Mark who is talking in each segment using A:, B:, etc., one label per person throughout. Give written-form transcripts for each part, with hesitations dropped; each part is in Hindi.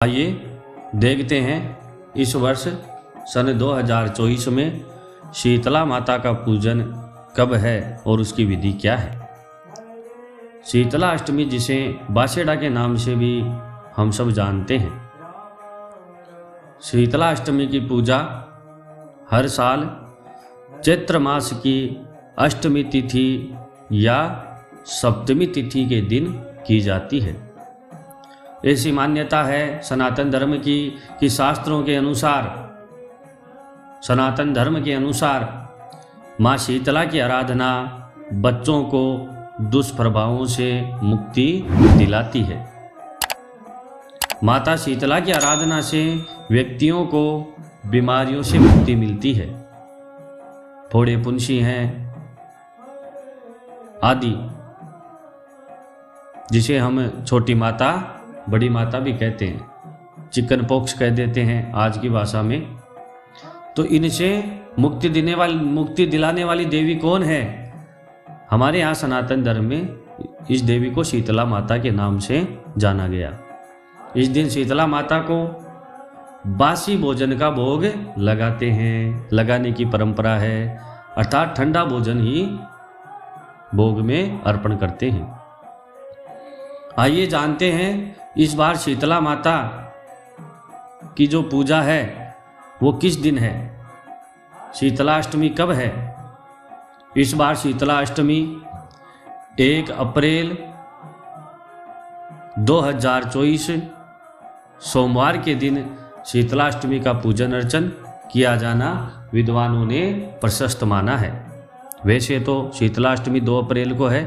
A: आइए देखते हैं इस वर्ष सन 2024 में शीतला माता का पूजन कब है और उसकी विधि क्या है। शीतला अष्टमी, जिसे बासेड़ा के नाम से भी हम सब जानते हैं। शीतला अष्टमी की पूजा हर साल चैत्र मास की अष्टमी तिथि या सप्तमी तिथि के दिन की जाती है। ऐसी मान्यता है सनातन धर्म की कि शास्त्रों के अनुसार, सनातन धर्म के अनुसार माँ शीतला की आराधना बच्चों को दुष्प्रभावों से मुक्ति दिलाती है। माता शीतला की आराधना से व्यक्तियों को बीमारियों से मुक्ति मिलती है। फोड़े पुंसी हैं आदि, जिसे हम छोटी माता बड़ी माता भी कहते हैं, चिकन पॉक्स कह देते हैं आज की भाषा में। तो इनसे मुक्ति दिलाने वाली देवी कौन है? हमारे यहाँ सनातन धर्म में इस देवी को शीतला माता के नाम से जाना गया। इस दिन शीतला माता को बासी भोजन का भोग लगाते हैं, लगाने की परंपरा है, अर्थात ठंडा भोजन ही भोग में अर्पण करते हैं। आइए जानते हैं इस बार शीतला माता की जो पूजा है वो किस दिन है, शीतला अष्टमी कब है। इस बार शीतला अष्टमी 1 अप्रैल 2024 सोमवार के दिन शीतला अष्टमी का पूजन अर्चन किया जाना विद्वानों ने प्रशस्त माना है। वैसे तो शीतला अष्टमी 2 अप्रैल को है,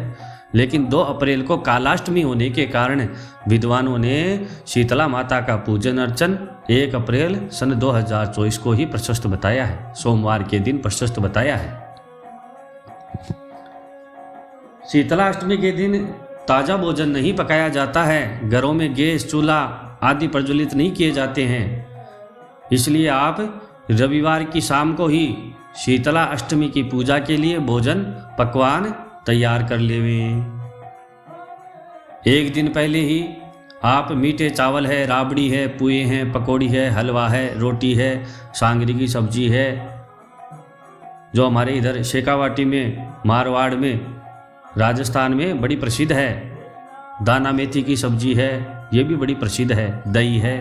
A: लेकिन 2 अप्रैल को कालाष्टमी होने के कारण विद्वानों ने शीतला माता का पूजन अर्चन 1 अप्रैल सन 2024 को ही प्रशस्त बताया है, सोमवार के दिन प्रशस्त बताया है। शीतला अष्टमी के दिन ताज़ा भोजन नहीं पकाया जाता है, घरों में गैस चूल्हा आदि प्रज्वलित नहीं किए जाते हैं। इसलिए आप रविवार की शाम को ही शीतला अष्टमी की पूजा के लिए भोजन पकवान तैयार कर लेवें। एक दिन पहले ही आप मीठे चावल है, राबड़ी है, पुए हैं, पकौड़ी है, हलवा है, रोटी है, सांगरी की सब्जी है, जो हमारे इधर शेखावाटी में, मारवाड़ में, राजस्थान में बड़ी प्रसिद्ध है। दाना मेथी की सब्जी है, ये भी बड़ी प्रसिद्ध है, दही है,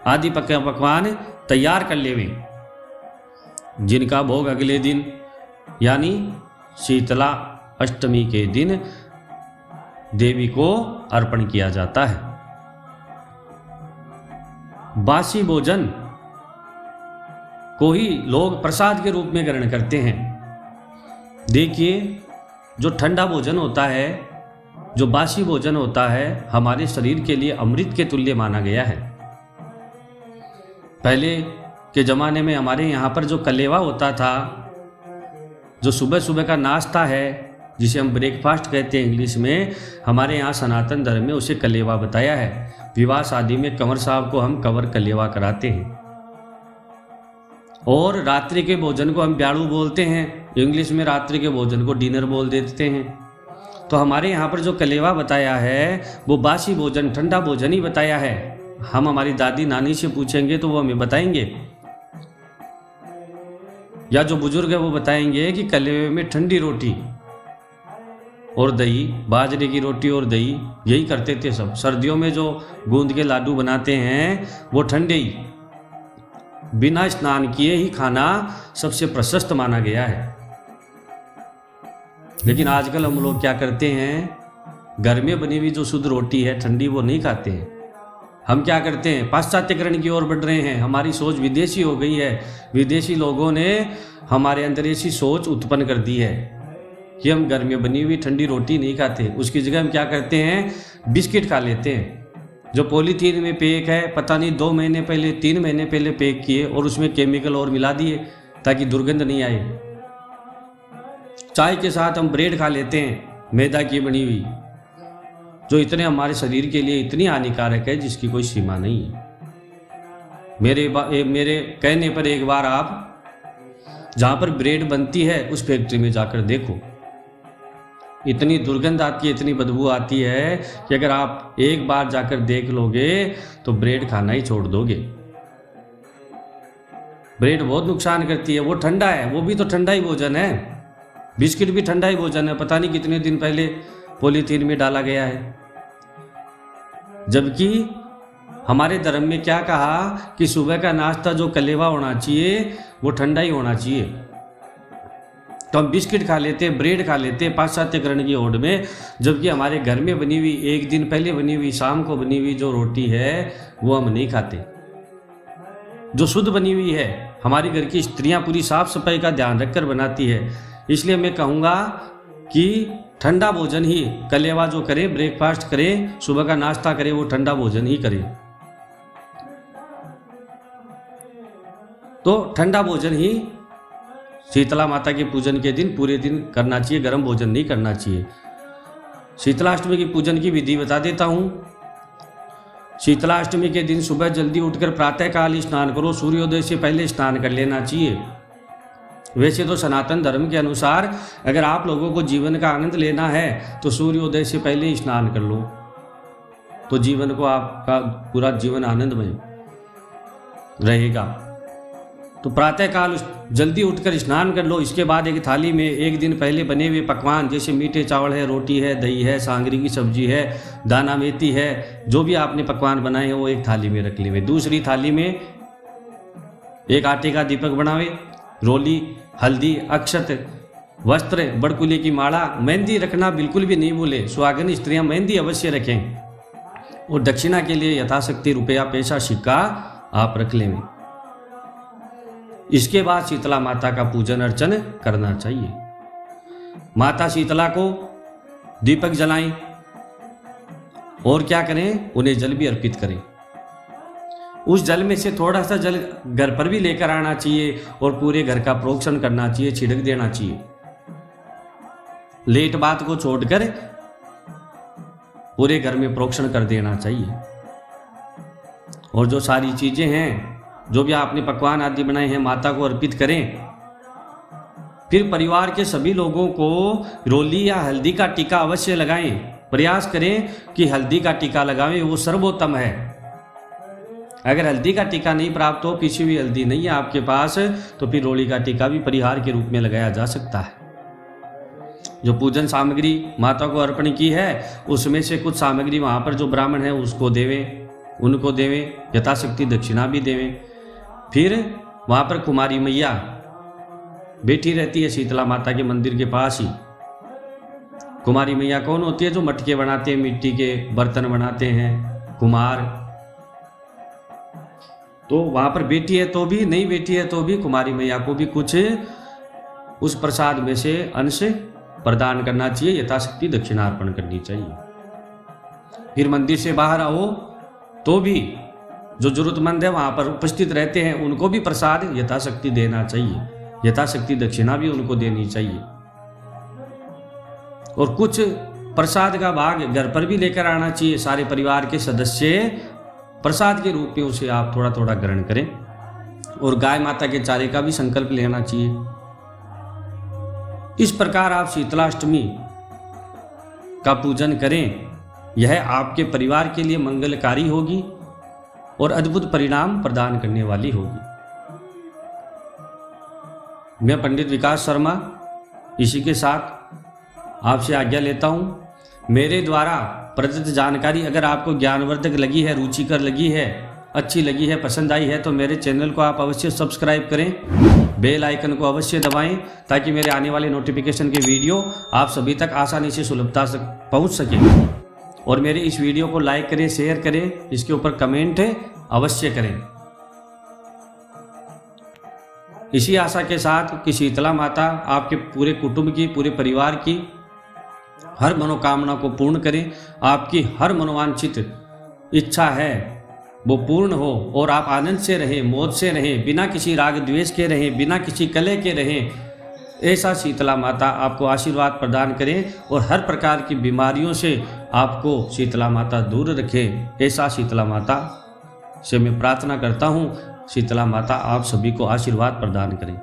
A: आदि पकवान तैयार कर लेवें, जिनका भोग अगले दिन यानी शीतला अष्टमी के दिन देवी को अर्पण किया जाता है। बासी भोजन को ही लोग प्रसाद के रूप में ग्रहण करते हैं। देखिए, जो ठंडा भोजन होता है, जो बासी भोजन होता है, हमारे शरीर के लिए अमृत के तुल्य माना गया है। पहले के ज़माने में हमारे यहाँ पर जो कलेवा होता था, जो सुबह सुबह का नाश्ता है, जिसे हम ब्रेकफास्ट कहते हैं इंग्लिश में, हमारे यहाँ सनातन धर्म में उसे कलेवा बताया है। विवाह शादी में कंवर साहब को हम कंवर कलेवा कराते हैं। और रात्रि के भोजन को हम ब्याड़ू बोलते हैं, इंग्लिश में रात्रि के भोजन को डिनर बोल देते हैं। तो हमारे यहाँ पर जो कलेवा बताया है वो बासी भोजन, ठंडा भोजन ही बताया है। हम हमारी दादी नानी से पूछेंगे तो वो हमें बताएंगे, या जो बुजुर्ग है वो बताएंगे कि कलेवे में ठंडी रोटी और दही, बाजरे की रोटी और दही, यही करते थे सब। सर्दियों में जो गूंद के लाडू बनाते हैं वो ठंडे ही, बिना स्नान किए ही खाना सबसे प्रशस्त माना गया है। लेकिन आजकल हम लोग क्या करते हैं, घर में बनी हुई जो शुद्ध रोटी है ठंडी, वो नहीं खाते हैं। हम क्या करते हैं, पाश्चात्यकरण की ओर बढ़ रहे हैं। हमारी सोच विदेशी हो गई है। विदेशी लोगों ने हमारे अंदर ऐसी सोच उत्पन्न कर दी है कि हम घर में बनी हुई ठंडी रोटी नहीं खाते। उसकी जगह हम क्या करते हैं, बिस्किट खा लेते हैं, जो पॉलीथीन में पैक है, पता नहीं 2 महीने पहले 3 महीने पहले पैक किए और उसमें केमिकल और मिला दिए ताकि दुर्गंध नहीं आए। चाय के साथ हम ब्रेड खा लेते हैं, मैदा की बनी हुई, जो इतने हमारे शरीर के लिए इतनी हानिकारक है जिसकी कोई सीमा नहीं है। मेरे कहने पर एक बार आप जहाँ पर ब्रेड बनती है उस फैक्ट्री में जाकर देखो। इतनी दुर्गंध आती है, इतनी बदबू आती है कि अगर आप एक बार जाकर देख लोगे तो ब्रेड खाना ही छोड़ दोगे। ब्रेड बहुत नुकसान करती है, वो ठंडा है, वो भी तो ठंडा ही भोजन है, बिस्किट भी ठंडा ही भोजन है, पता नहीं कितने दिन पहले पॉलीथीन में डाला गया है। जबकि हमारे धर्म में क्या कहा कि सुबह का नाश्ता जो कलेवा होना चाहिए वो ठंडा ही होना चाहिए। तो हम बिस्किट खा लेते, ब्रेड खा लेते पाश्चात्यकरण की होड़ में, जबकि हमारे घर में बनी हुई, एक दिन पहले बनी हुई, शाम को बनी हुई जो रोटी है वो हम नहीं खाते, जो शुद्ध बनी हुई है। हमारी घर की स्त्रियां पूरी साफ सफाई का ध्यान रखकर बनाती है। इसलिए मैं कहूँगा कि ठंडा भोजन ही, कलेवा जो करे, ब्रेकफास्ट करे, सुबह का नाश्ता करे, वो ठंडा भोजन ही करे। तो ठंडा भोजन ही शीतला माता के पूजन के दिन पूरे दिन करना चाहिए, गर्म भोजन नहीं करना चाहिए। शीतलाष्टमी की पूजन की विधि बता देता हूँ। शीतलाष्टमी के दिन सुबह जल्दी उठकर प्रातःकाल स्नान करो, सूर्योदय से पहले स्नान कर लेना चाहिए। वैसे तो सनातन धर्म के अनुसार अगर आप लोगों को जीवन का आनंद लेना है तो सूर्योदय से पहले ही स्नान कर लो, तो जीवन को आपका पूरा जीवन आनंदमय रहेगा। तो प्रातःकाल जल्दी उठकर स्नान कर लो। इसके बाद एक थाली में एक दिन पहले बने हुए पकवान, जैसे मीठे चावल है, रोटी है, दही है, सांगरी की सब्जी है, दाना मेथी है, जो भी आपने पकवान बनाए हैं वो एक थाली में रख लेवे। दूसरी थाली में एक आटे का दीपक बनावे, रोली, हल्दी, अक्षत, वस्त्र, बड़कुले की माला, मेहंदी रखना बिल्कुल भी नहीं भूले। सुहागन स्त्रियां मेहंदी अवश्य रखें। और दक्षिणा के लिए यथाशक्ति रुपया, पैसा, सिक्का आप रख लें। इसके बाद शीतला माता का पूजन अर्चन करना चाहिए। माता शीतला को दीपक जलाएं और क्या करें, उन्हें जल भी अर्पित करें। उस जल में से थोड़ा सा जल घर पर भी लेकर आना चाहिए और पूरे घर का प्रोक्षण करना चाहिए, छिड़क देना चाहिए। लेट बात को छोड़कर पूरे घर में प्रोक्षण कर देना चाहिए। और जो सारी चीजें हैं, जो भी आपने पकवान आदि बनाए हैं, माता को अर्पित करें। फिर परिवार के सभी लोगों को रोली या हल्दी का टीका अवश्य लगाएं। प्रयास करें कि हल्दी का टीका लगाएं, वो सर्वोत्तम है। अगर हल्दी का टीका नहीं प्राप्त हो, पिसी हुई हल्दी नहीं है आपके पास, तो फिर रोली का टीका भी परिहार के रूप में लगाया जा सकता है। जो पूजन सामग्री माता को अर्पण की है उसमें से कुछ सामग्री वहां पर जो ब्राह्मण है उसको देवें, उनको देवें, यथाशक्ति दक्षिणा भी देवें। फिर वहां पर कुमारी मैया बैठी रहती है शीतला माता के मंदिर के पास ही। कुमारी मैया कौन होती है? जो मटके बनाते हैं, मिट्टी के बर्तन बनाते हैं, कुमार। तो वहां पर बैठी है तो भी, नहीं बैठी है तो भी कुमारी मैया को भी कुछ उस प्रसाद में से अंश प्रदान करना चाहिए, यथाशक्ति दक्षिणा अर्पण करनी चाहिए। फिर मंदिर से बाहर आओ तो भी जो जरूरतमंद है वहां पर उपस्थित रहते हैं, उनको भी प्रसाद यथाशक्ति देना चाहिए, यथाशक्ति दक्षिणा भी उनको देनी चाहिए। और कुछ प्रसाद का भाग घर पर भी लेकर आना चाहिए। सारे परिवार के सदस्य प्रसाद के रूप में उसे आप थोड़ा थोड़ा ग्रहण करें। और गाय माता के चारे का भी संकल्प लेना चाहिए। इस प्रकार आप शीतलाष्टमी का पूजन करें। यह आपके परिवार के लिए मंगलकारी होगी और अद्भुत परिणाम प्रदान करने वाली होगी। मैं पंडित विकास शर्मा इसी के साथ आपसे आज्ञा लेता हूं। मेरे द्वारा प्रदत्त जानकारी अगर आपको ज्ञानवर्धक लगी है, रुचिकर लगी है, अच्छी लगी है, पसंद आई है, तो मेरे चैनल को आप अवश्य सब्सक्राइब करें, बेल आइकन को अवश्य दबाएं, ताकि मेरे आने वाले नोटिफिकेशन के वीडियो आप सभी तक आसानी से सुलभता से पहुंच सके। और मेरे इस वीडियो को लाइक करें, शेयर करें, इसके ऊपर कमेंट अवश्य करें। इसी आशा के साथ कि शीतला माता आपके पूरे कुटुंब की, पूरे परिवार की हर मनोकामना को पूर्ण करें। आपकी हर मनोवांछित इच्छा है वो पूर्ण हो और आप आनंद से रहें, मौज से रहें, बिना किसी राग द्वेष के रहें, बिना किसी कलह के रहें। ऐसा शीतला माता आपको आशीर्वाद प्रदान करें और हर प्रकार की बीमारियों से आपको शीतला माता दूर रखें। ऐसा शीतला माता से मैं प्रार्थना करता हूँ। शीतला माता आप सभी को आशीर्वाद प्रदान करें।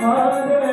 B: Hare